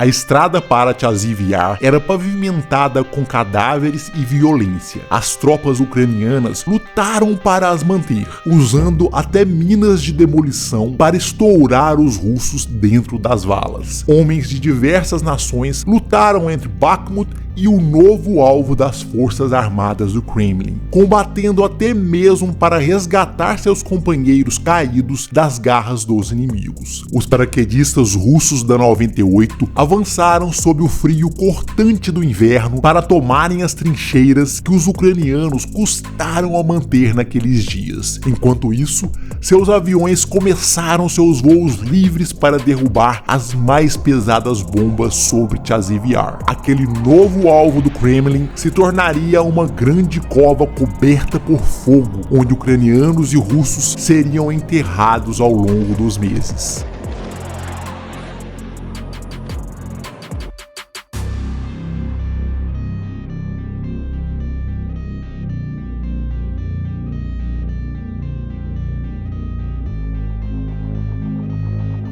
A estrada para Chasiv Yar era pavimentada com cadáveres e violência. As tropas ucranianas lutaram para as manter, usando até minas de demolição para estourar os russos dentro das valas. Homens de diversas nações lutaram entre Bakhmut e o novo alvo das forças armadas do Kremlin, combatendo até mesmo para resgatar seus companheiros caídos das garras dos inimigos. Os paraquedistas russos da 98 avançaram sob o frio cortante do inverno para tomarem as trincheiras que os ucranianos custaram a manter naqueles dias. Enquanto isso, seus aviões começaram seus voos livres para derrubar as mais pesadas bombas sobre Chasiv Yar. Aquele novo alvo do Kremlin se tornaria uma grande cova coberta por fogo, onde ucranianos e russos seriam enterrados ao longo dos meses.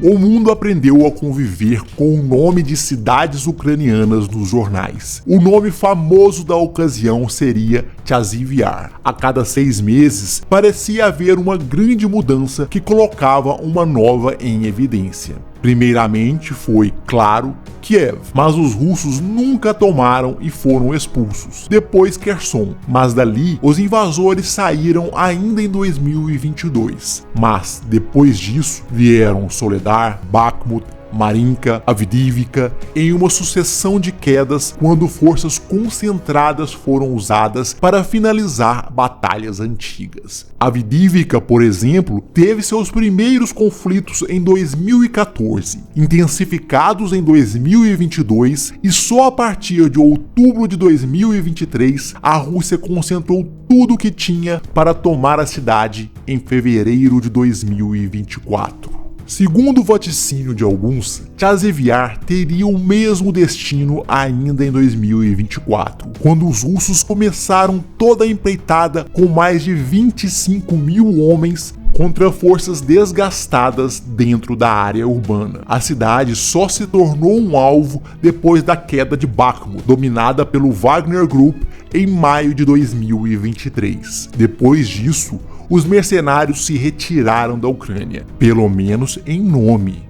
O mundo aprendeu a conviver com o nome de cidades ucranianas nos jornais. O nome famoso da ocasião seria Chasiv Yar. A cada 6 meses, parecia haver uma grande mudança que colocava uma nova em evidência. Primeiramente foi, claro, Kiev, mas os russos nunca tomaram e foram expulsos. Depois Kherson, mas dali os invasores saíram ainda em 2022. Mas depois disso vieram Soledar, Bakhmut, Marinka, Avdiivka, em uma sucessão de quedas quando forças concentradas foram usadas para finalizar batalhas antigas. Avdiivka, por exemplo, teve seus primeiros conflitos em 2014, intensificados em 2022, e só a partir de outubro de 2023 a Rússia concentrou tudo o que tinha para tomar a cidade em fevereiro de 2024. Segundo o vaticínio de alguns, Chasiv Yar teria o mesmo destino ainda em 2024, quando os russos começaram toda a empreitada com mais de 25 mil homens contra forças desgastadas dentro da área urbana. A cidade só se tornou um alvo depois da queda de Bakhmut, dominada pelo Wagner Group em maio de 2023. Depois disso, os mercenários se retiraram da Ucrânia, pelo menos em nome.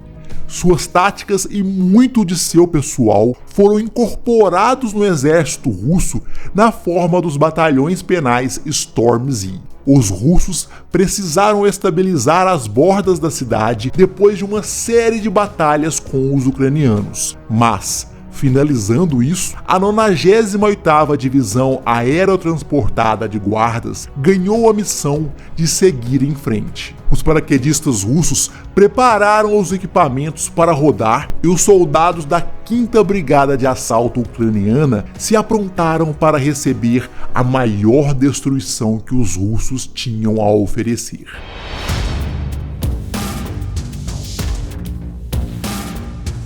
Suas táticas e muito de seu pessoal foram incorporados no exército russo na forma dos batalhões penais Storm Z. Os russos precisaram estabilizar as bordas da cidade depois de uma série de batalhas com os ucranianos, mas finalizando isso, a 98ª Divisão Aerotransportada de Guardas ganhou a missão de seguir em frente. Os paraquedistas russos prepararam os equipamentos para rodar e os soldados da 5ª Brigada de Assalto Ucraniana se aprontaram para receber a maior destruição que os russos tinham a oferecer.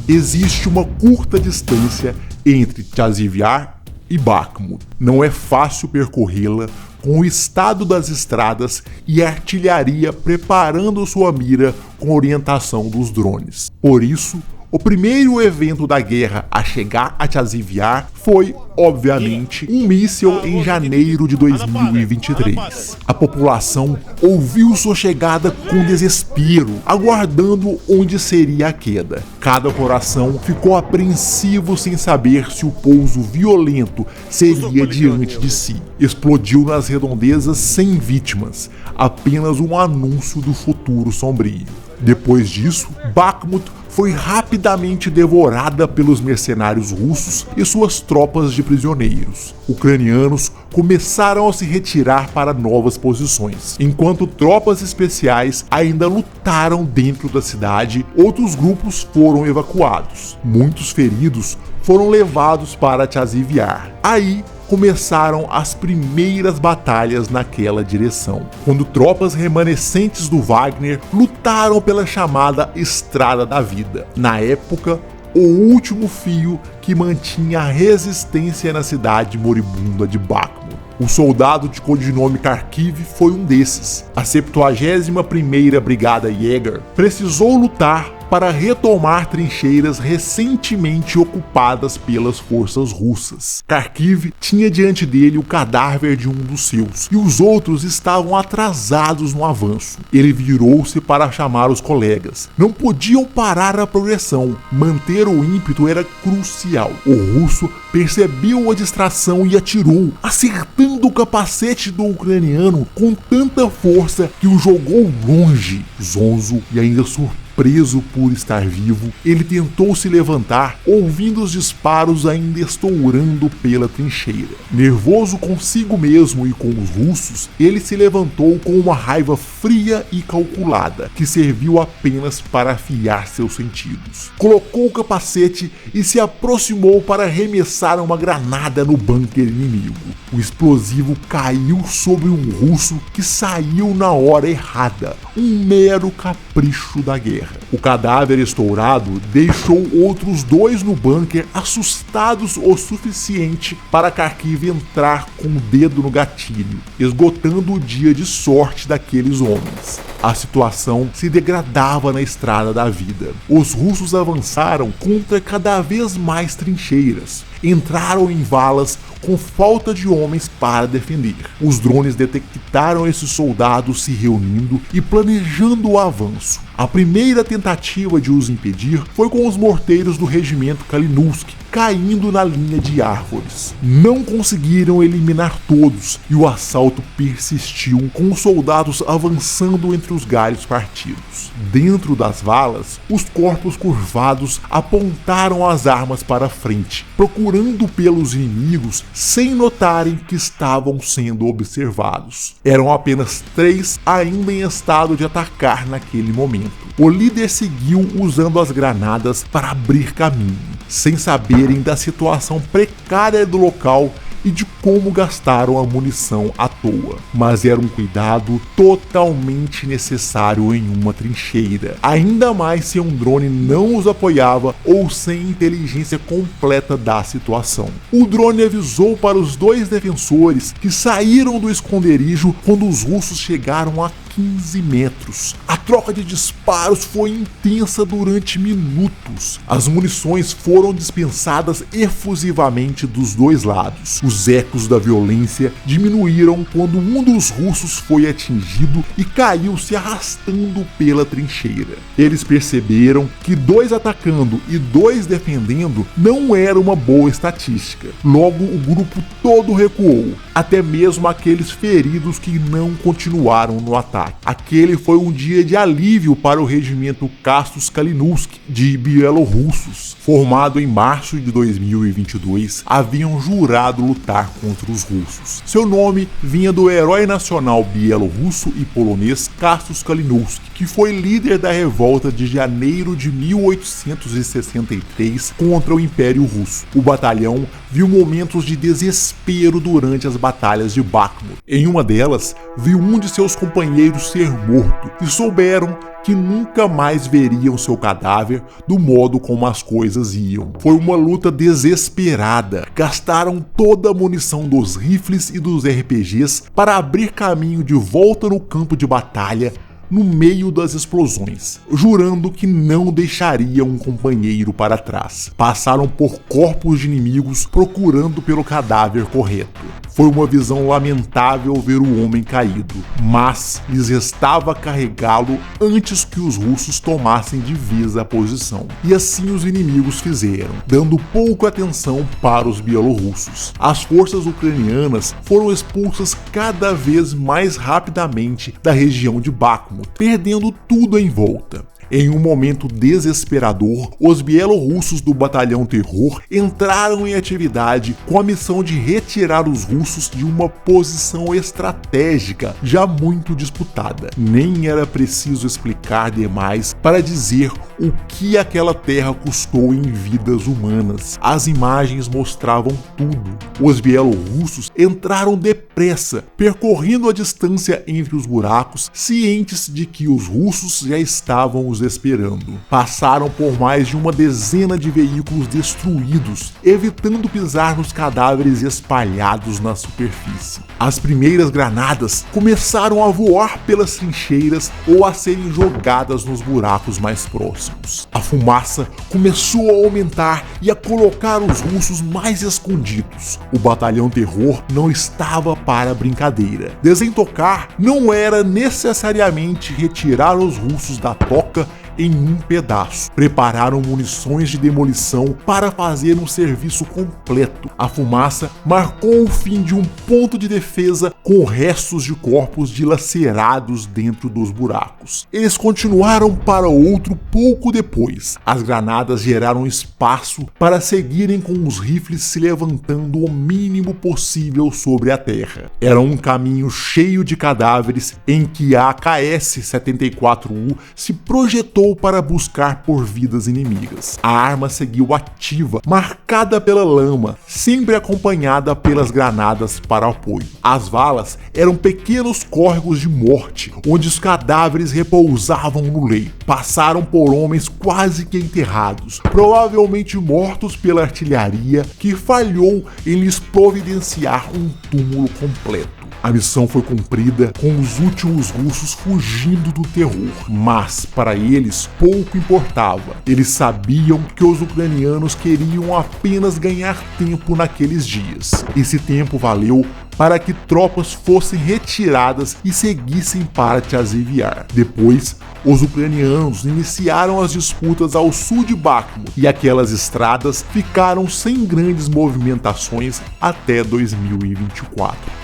Existe uma curta distância entre Chasiv Yar e Bakhmut. Não é fácil percorrê-la com o estado das estradas e a artilharia preparando sua mira com orientação dos drones. Por isso, o primeiro evento da guerra a chegar a Chasiv Yar foi, obviamente, um míssil em janeiro de 2023. A população ouviu sua chegada com desespero, aguardando onde seria a queda. Cada coração ficou apreensivo sem saber se o pouso violento seria diante de si. Explodiu nas redondezas sem vítimas, apenas um anúncio do futuro sombrio. Depois disso, Bakhmut foi rapidamente devorada pelos mercenários russos e suas tropas de prisioneiros. Ucranianos começaram a se retirar para novas posições. Enquanto tropas especiais ainda lutaram dentro da cidade, outros grupos foram evacuados. Muitos feridos foram levados para Chasiv Yar. Aí começaram as primeiras batalhas naquela direção, quando tropas remanescentes do Wagner lutaram pela chamada Estrada da Vida. Na época, o último fio que mantinha a resistência na cidade moribunda de Bakhmut. O soldado de codinome Kharkiv foi um desses. A 71ª Brigada Jäger precisou lutar para retomar trincheiras recentemente ocupadas pelas forças russas. Kharkiv tinha diante dele o cadáver de um dos seus, e os outros estavam atrasados no avanço. Ele virou-se para chamar os colegas. Não podiam parar a progressão, manter o ímpeto era crucial. O russo percebeu a distração e atirou, acertando o capacete do ucraniano com tanta força que o jogou longe. Zonzo, e ainda surpreso por estar vivo, ele tentou se levantar, ouvindo os disparos ainda estourando pela trincheira. Nervoso consigo mesmo e com os russos, ele se levantou com uma raiva fria e calculada, que serviu apenas para afiar seus sentidos. Colocou o capacete e se aproximou para arremessar uma granada no bunker inimigo. O explosivo caiu sobre um russo que saiu na hora errada, um mero capricho da guerra. O cadáver estourado deixou outros dois no bunker assustados o suficiente para Kharkiv entrar com o dedo no gatilho, esgotando o dia de sorte daqueles homens. A situação se degradava na estrada da vida. Os russos avançaram contra cada vez mais trincheiras. Entraram em valas com falta de homens para defender. Os drones detectaram esses soldados se reunindo e planejando o avanço. A primeira tentativa de os impedir foi com os morteiros do regimento Kalinowski, caindo na linha de árvores. Não conseguiram eliminar todos e o assalto persistiu, com os soldados avançando entre os galhos partidos. Dentro das valas, os corpos curvados apontaram as armas para frente, procurando pelos inimigos sem notarem que estavam sendo observados. Eram apenas 3 ainda em estado de atacar naquele momento. O líder seguiu usando as granadas para abrir caminho, sem saberem da situação precária do local e de como gastaram a munição à toa. Mas era um cuidado totalmente necessário em uma trincheira, ainda mais se um drone não os apoiava ou sem inteligência completa da situação. O drone avisou para os 2 defensores que saíram do esconderijo quando os russos chegaram a 15 metros. A troca de disparos foi intensa durante minutos. As munições foram dispensadas efusivamente dos 2 lados. Os ecos da violência diminuíram quando um dos russos foi atingido e caiu se arrastando pela trincheira. Eles perceberam que 2 atacando e 2 defendendo não era uma boa estatística. Logo, o grupo todo recuou, até mesmo aqueles feridos que não continuaram no ataque. Aquele foi um dia de alívio para o regimento Kastus Kalinowski de bielorrussos. Formado em março de 2022, haviam jurado lutar contra os russos. Seu nome vinha do herói nacional bielorrusso e polonês Kastus Kalinowski, que foi líder da revolta de janeiro de 1863 contra o Império Russo. O batalhão viu momentos de desespero durante as batalhas de Bakhmut. Em uma delas, viu um de seus companheiros ser morto e souberam que nunca mais veriam seu cadáver do modo como as coisas iam. Foi uma luta desesperada. Gastaram toda a munição dos rifles e dos RPGs para abrir caminho de volta no campo de batalha no meio das explosões, jurando que não deixariam um companheiro para trás. Passaram por corpos de inimigos procurando pelo cadáver correto. Foi uma visão lamentável ver o homem caído, mas lhes restava carregá-lo antes que os russos tomassem de vez a posição. E assim os inimigos fizeram, dando pouca atenção para os bielorrussos. As forças ucranianas foram expulsas cada vez mais rapidamente da região de Bakhmut, perdendo tudo em volta. Em um momento desesperador, os bielorrussos do Batalhão Terror entraram em atividade com a missão de retirar os russos de uma posição estratégica já muito disputada. Nem era preciso explicar demais para dizer o que aquela terra custou em vidas humanas. As imagens mostravam tudo. Os bielorrussos entraram de depressa, percorrendo a distância entre os buracos, cientes de que os russos já estavam os esperando. Passaram por mais de uma dezena de veículos destruídos, evitando pisar nos cadáveres espalhados na superfície. As primeiras granadas começaram a voar pelas trincheiras ou a serem jogadas nos buracos mais próximos. A fumaça começou a aumentar e a colocar os russos mais escondidos. O batalhão Terror não estava para brincadeira. Desentocar não era necessariamente retirar os russos da toca em um pedaço. Prepararam munições de demolição para fazer um serviço completo. A fumaça marcou o fim de um ponto de defesa com restos de corpos dilacerados dentro dos buracos. Eles continuaram para outro pouco depois. As granadas geraram espaço para seguirem com os rifles se levantando o mínimo possível sobre a terra. Era um caminho cheio de cadáveres em que a AKS-74U se projetou para buscar por vidas inimigas. A arma seguiu ativa, marcada pela lama, sempre acompanhada pelas granadas para apoio. As valas eram pequenos córregos de morte, onde os cadáveres repousavam no leito. Passaram por homens quase que enterrados, provavelmente mortos pela artilharia que falhou em lhes providenciar um túmulo completo. A missão foi cumprida com os últimos russos fugindo do terror, mas para eles pouco importava. Eles sabiam que os ucranianos queriam apenas ganhar tempo naqueles dias. Esse tempo valeu para que tropas fossem retiradas e seguissem para Tchazivyar. Depois, os ucranianos iniciaram as disputas ao sul de Bakhmut e aquelas estradas ficaram sem grandes movimentações até 2024.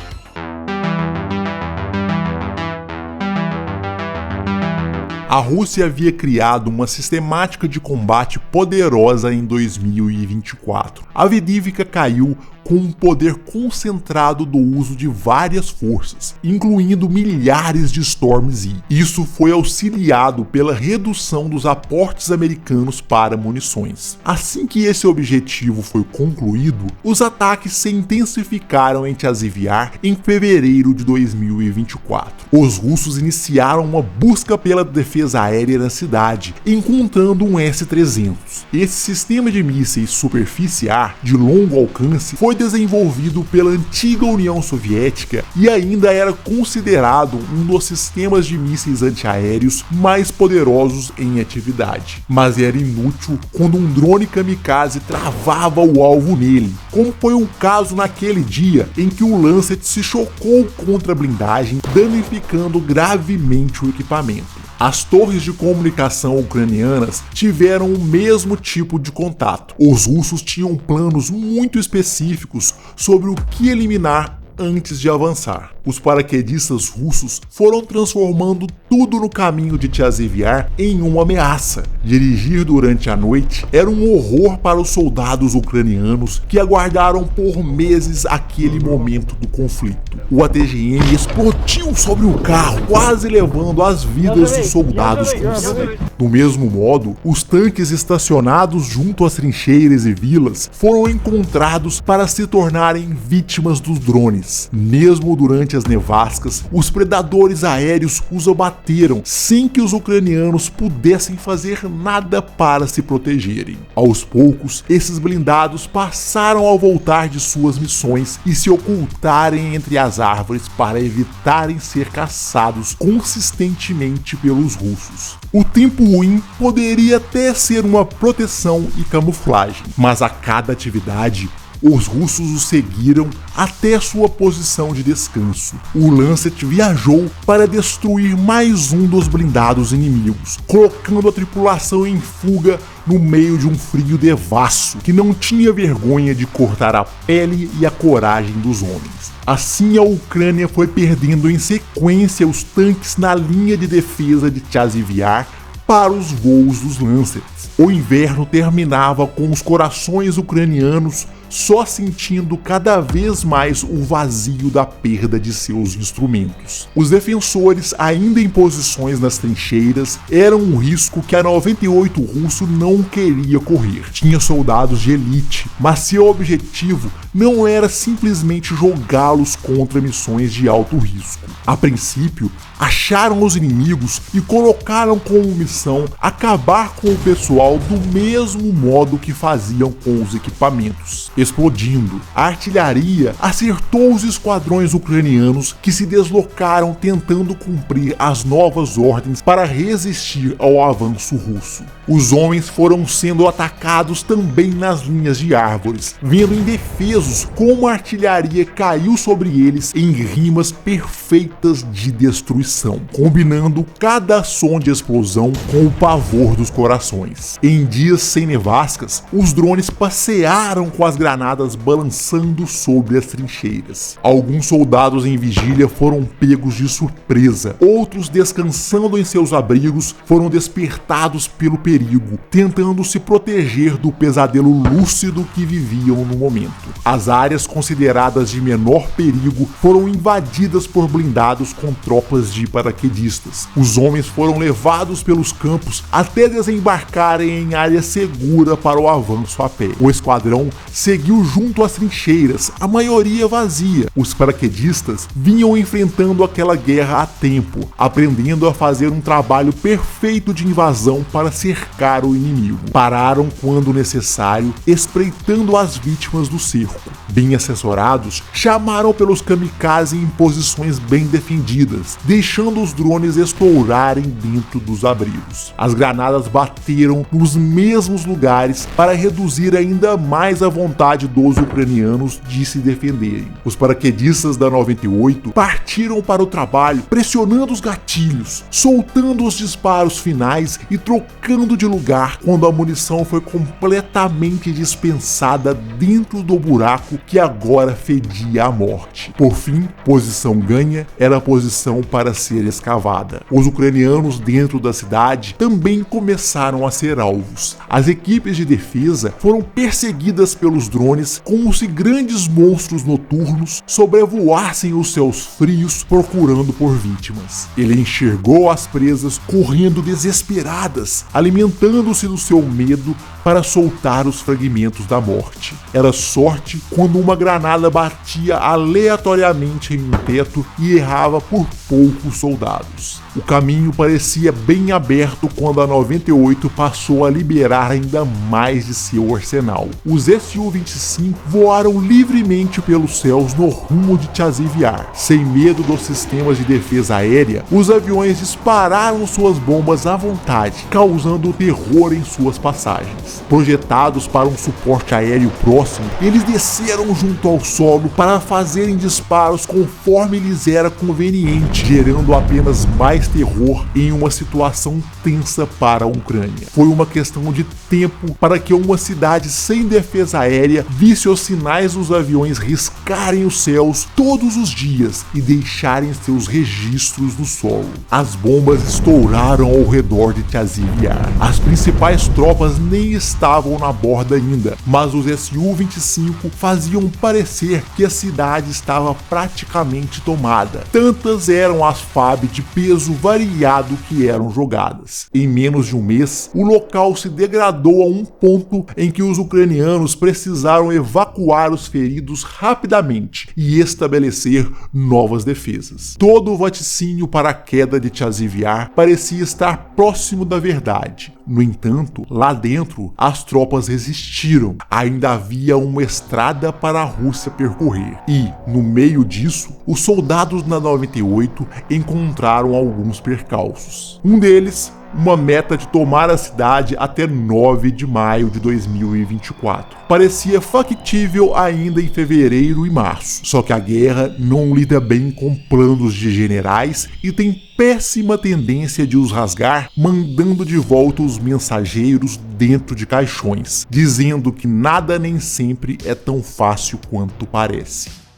A Rússia havia criado uma sistemática de combate poderosa em 2024. A Avdiivka caiu com um poder concentrado do uso de várias forças, incluindo milhares de Storm Z. Isso foi auxiliado pela redução dos aportes americanos para munições. Assim que esse objetivo foi concluído, os ataques se intensificaram em Tchazivyar em fevereiro de 2024. Os russos iniciaram uma busca pela defesa aérea na cidade, encontrando um S-300. Esse sistema de mísseis superficiar de longo alcance foi desenvolvido pela antiga União Soviética e ainda era considerado um dos sistemas de mísseis antiaéreos mais poderosos em atividade. Mas era inútil quando um drone kamikaze travava o alvo nele, como foi o caso naquele dia em que o Lancet se chocou contra a blindagem, danificando gravemente o equipamento. As torres de comunicação ucranianas tiveram o mesmo tipo de contato. Os russos tinham planos muito específicos sobre o que eliminar antes de avançar. Os paraquedistas russos foram transformando tudo no caminho de Tchazivyar em uma ameaça. Dirigir durante a noite era um horror para os soldados ucranianos que aguardaram por meses aquele momento do conflito. O ATGM explodiu sobre o carro, quase levando as vidas dos soldados consigo. Do mesmo modo, os tanques estacionados junto às trincheiras e vilas foram encontrados para se tornarem vítimas dos drones. Mesmo durante as nevascas, os predadores aéreos os abateram sem que os ucranianos pudessem fazer nada para se protegerem. Aos poucos, esses blindados passaram a voltar de suas missões e se ocultarem entre as árvores para evitarem ser caçados consistentemente pelos russos. O tempo ruim poderia até ser uma proteção e camuflagem, mas a cada atividade os russos o seguiram até sua posição de descanso. O Lancet viajou para destruir mais um dos blindados inimigos, colocando a tripulação em fuga no meio de um frio devasso que não tinha vergonha de cortar a pele e a coragem dos homens. Assim, a Ucrânia foi perdendo em sequência os tanques na linha de defesa de Tchazivyar para os voos dos Lancets. O inverno terminava com os corações ucranianos só sentindo cada vez mais o vazio da perda de seus instrumentos. Os defensores, ainda em posições nas trincheiras, eram um risco que a 98 russo não queria correr. Tinha soldados de elite, mas seu objetivo não era simplesmente jogá-los contra missões de alto risco. A princípio, acharam os inimigos e colocaram como missão acabar com o pessoal do mesmo modo que faziam com os equipamentos, explodindo. A artilharia acertou os esquadrões ucranianos que se deslocaram tentando cumprir as novas ordens para resistir ao avanço russo. Os homens foram sendo atacados também nas linhas de árvores, vendo indefesos como a artilharia caiu sobre eles em rimas perfeitas de destruição, combinando cada som de explosão com o pavor dos corações. Em dias sem nevascas, os drones passearam com as granadas balançando sobre as trincheiras. Alguns soldados em vigília foram pegos de surpresa, outros descansando em seus abrigos foram despertados pelo perigo, tentando se proteger do pesadelo lúcido que viviam no momento. As áreas consideradas de menor perigo foram invadidas por blindados com tropas de paraquedistas. Os homens foram levados pelos campos até desembarcarem em área segura para o avanço a pé. O esquadrão seguiu junto às trincheiras, a maioria vazia. Os paraquedistas vinham enfrentando aquela guerra há tempo, aprendendo a fazer um trabalho perfeito de invasão para cercar o inimigo. Pararam quando necessário, espreitando as vítimas do cerco. Bem assessorados, chamaram pelos kamikaze em posições bem defendidas, deixando os drones explorarem dentro dos abrigos. As granadas bateram nos mesmos lugares para reduzir ainda mais a vontade dos ucranianos de se defenderem. Os paraquedistas da 98 partiram para o trabalho, pressionando os gatilhos, soltando os disparos finais e trocando de lugar quando a munição foi completamente dispensada dentro do buraco que agora fedia a morte. Por fim, posição ganha era a posição para ser escavada. Os ucranianos dentro da cidade também começaram a ser alvos. As equipes de defesa foram perseguidas pelos drones como se grandes monstros noturnos sobrevoassem os céus frios procurando por vítimas. Ele enxergou as presas correndo desesperadas, alimentando-se do seu medo para soltar os fragmentos da morte. Era sorte quando uma granada batia aleatoriamente em um teto e errava por poucos soldados. O caminho parecia bem aberto quando a 98 passou a liberar ainda mais de seu arsenal. Os Su-25 voaram livremente pelos céus no rumo de Chasiv-Yar. Sem medo dos sistemas de defesa aérea, os aviões dispararam suas bombas à vontade, causando terror em suas passagens. Projetados para um suporte aéreo próximo, eles desceram junto ao solo para fazerem disparos conforme lhes era conveniente, gerando apenas mais terror em uma situação tensa para a Ucrânia. Foi uma questão de tempo para que uma cidade sem defesa aérea visse os sinais dos aviões riscarem os céus todos os dias e deixarem seus registros no solo. As bombas estouraram ao redor de Chasiv-Yar. As principais tropas nem estavam na borda ainda, mas os Su-25 faziam parecer que a cidade estava praticamente tomada. Tantas eram as FAB de peso variado que eram jogadas. Em menos de um mês, o local se degradou a um ponto em que os ucranianos precisaram evacuar os feridos rapidamente e estabelecer novas defesas. Todo o vaticínio para a queda de Chasiv-Yar parecia estar próximo da verdade. No entanto, lá dentro, as tropas resistiram. Ainda havia uma estrada para a Rússia percorrer. E, no meio disso, os soldados da 98 encontraram alguns percalços. Um deles, uma meta de tomar a cidade até 9 de maio de 2024. Parecia factível ainda em fevereiro e março, só que a guerra não lida bem com planos de generais e tem péssima tendência de os rasgar, mandando de volta os mensageiros dentro de caixões, dizendo que nada nem sempre é tão fácil quanto parece.